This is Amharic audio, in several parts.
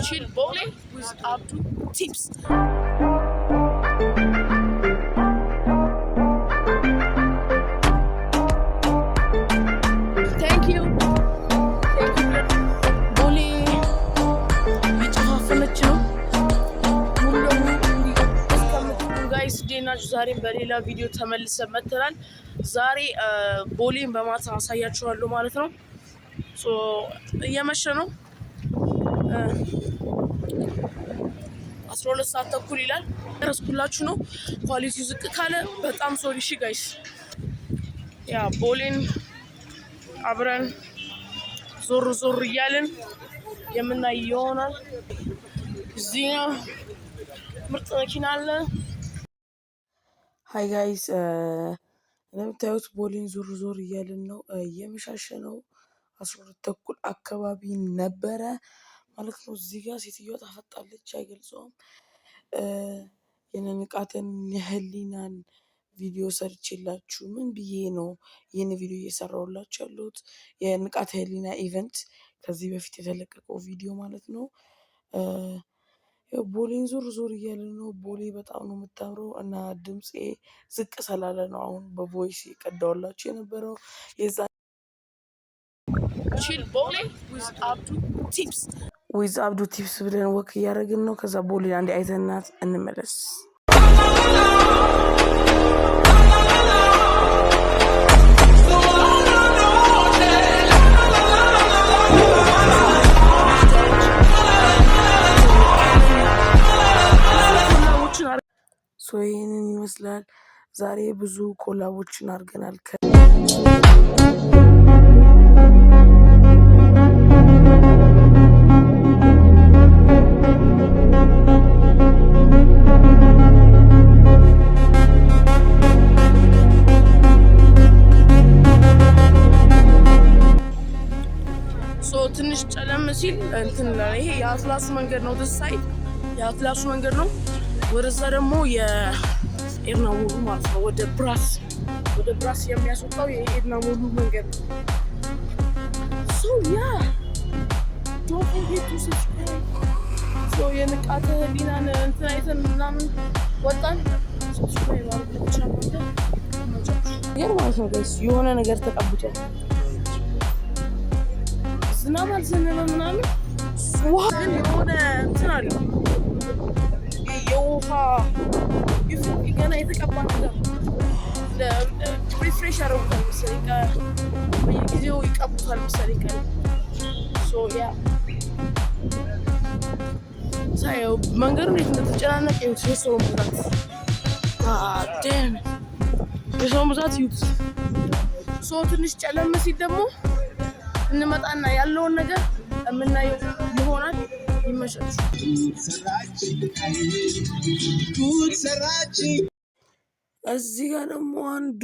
Chill bowling with Abdul tips. Thank you. Bowling እየጨፋፈነች ነው ሙሉ ለሙሉ ጋይስ ዴናችሁ ዛሬ በሌላ ቪዲዮ ተመልሰን መጥተናል። ዛሬ ቦሊን በማታ አሳያችኋለሁ ማለት ነው። እየመሸ ነው 12 ሰዓት ተኩል ይላል። ረስኩላችሁ ነው ኳሊቲው ዝቅ ካለ በጣም ሶሪ እሺ ጋይስ። ያ ቦሊን አብረን ዞር ዞር እያልን የምናይ ይሆናል። እዚህ ምርጥ መኪና አለ። ሃይ ጋይስ እንደምታዩት ቦሊን ዞር ዞር እያልን ነው። እየመሻሸ ነው 12 ተኩል አካባቢ ነበረ ማለት ነው። እዚህ ጋር ሴትዮዋ ታፈጣለች አይገልጸውም። የነንቃተን የህሊናን ቪዲዮ ሰርቼላችሁ ምን ብዬ ነው ይህን ቪዲዮ እየሰራሁላችሁ ያለሁት የንቃተ ህሊና ኢቨንት ከዚህ በፊት የተለቀቀው ቪዲዮ ማለት ነው። ቦሌን ዞር ዞር እያለ ነው። ቦሌ በጣም ነው የምታምረው እና ድምፄ ዝቅ ስላለ ነው አሁን በቮይስ የቀዳሁላችሁ የነበረው። የዛ ቺል ቦሌ ዊዝ አብዱ ቲፕስ ብለን ወክ እያደረግን ነው። ከዛ ቦሌ አንዴ አይተናት እንመለስ። ይህንን ይመስላል። ዛሬ ብዙ ኮላቦችን አድርገናል። ትንሽ ጨለም ሲል እንትን ይሄ የአትላሱ መንገድ ነው። ሳይድ የአትላሱ መንገድ ነው። ወደዛ ደግሞ የኤድና ሞሉ ማለት ነው። ወደ ብራስ የሚያስወጣው የኤድና ሞሉ መንገድ ነው። ያ ዶንት ፎርጌት ቱ ሰብስክራይብ። የንቃተ ህሊናን እንትን አይተን ምናምን ወጣን። ሰብስክራይብ አድርጉ ቻናል ማለት ነው ጋይስ። የሆነ ነገር ተቀብቷል። ዝናብ አልዘነበም ምናምን ውሃ ግን የሆነ እንትን አለው የውሃ ገና የተቀባ ነገር ሪፍሬሽ ያደረጉታል መሰለኝ። በየጊዜው ይቀቡታል መሰለኝ። ያ ሳየው መንገዱ እንዴት እንደተጨናነቀ ይሁት የሰውን ብዛት የሰውን ብዛት ይሁት። ትንሽ ጨለም ሲል ደግሞ እንመጣና ያለውን ነገር የምናየው ይሆናል። ይመሻል። እዚህ ጋር ደግሞ አንዱ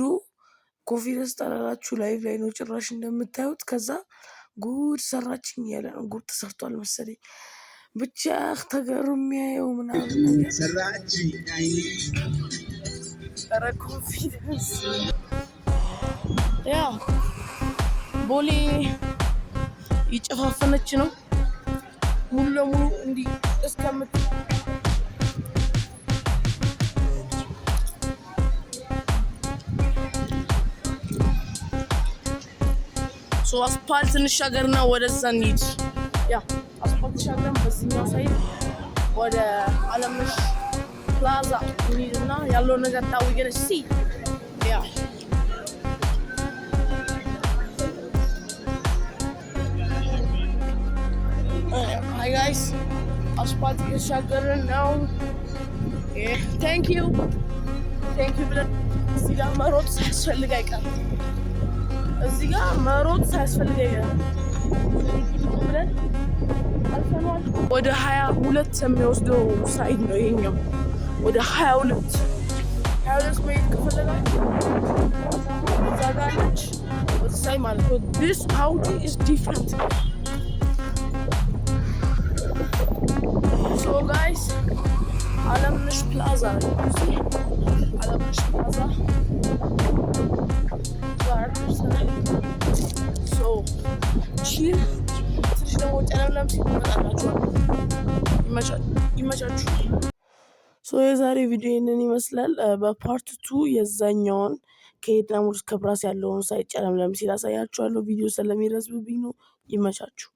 ኮንፊደንስ ጠላላችሁ ላይቭ ላይ ነው ጭራሽ እንደምታዩት። ከዛ ጉድ ሰራችኝ እያለ ነው። ጉድ ተሰርቷል መሰለኝ ብቻ ተገርም የሚያየው ምናምን ኧረ ኮንፊደንስ ያ ቦሌ ይጨፋፈነች ነው ሙሉ ለሙሉ እንዲህ እስከምት አስፓልት እንሻገርና ወደዛ እንሂድ። ያ አስፓልት ሻገርን በዚህኛው ሳይድ ወደ አለምነሽ ፕላዛ እንሂድና ያለው ነገር ታውየነ ሲ ያ Hi guys, አስፓልት እየተሻገርን ነው። ቴንክ ዩ ብለን እዚህ ጋር መሮጥ ሳያስፈልግ አይቀርም። እዚህ ጋር መሮጥ ሳያስፈልግ አይቀርም ብለን አልፈናል። ወደ 22 የሚወስደው ሳይድ ነው ይሄኛው። ወደ 22 መሄድ ከፈለጋችሁ እዛ ጋር ነች ወደሳይ ማለት ነው። This Audi is different. Guys, አለምነሽ ፕላዛ አለምነሽ ፕላዛ ጋር ቺል ትንሽ ደግሞ ጨለምለም ሲል ይመጣላችኋል። ይመቻችሁ። የዛሬ ቪዲዮ ይህንን ይመስላል። በፓርት 2 የዛኛውን ከኤድና ሞል እስከ ብራስ ያለውን ሳይጨለምለም ሲል አሳያችኋለሁ። ቪዲዮ ስለሚረዝምብኝ ነው። ይመቻችሁ።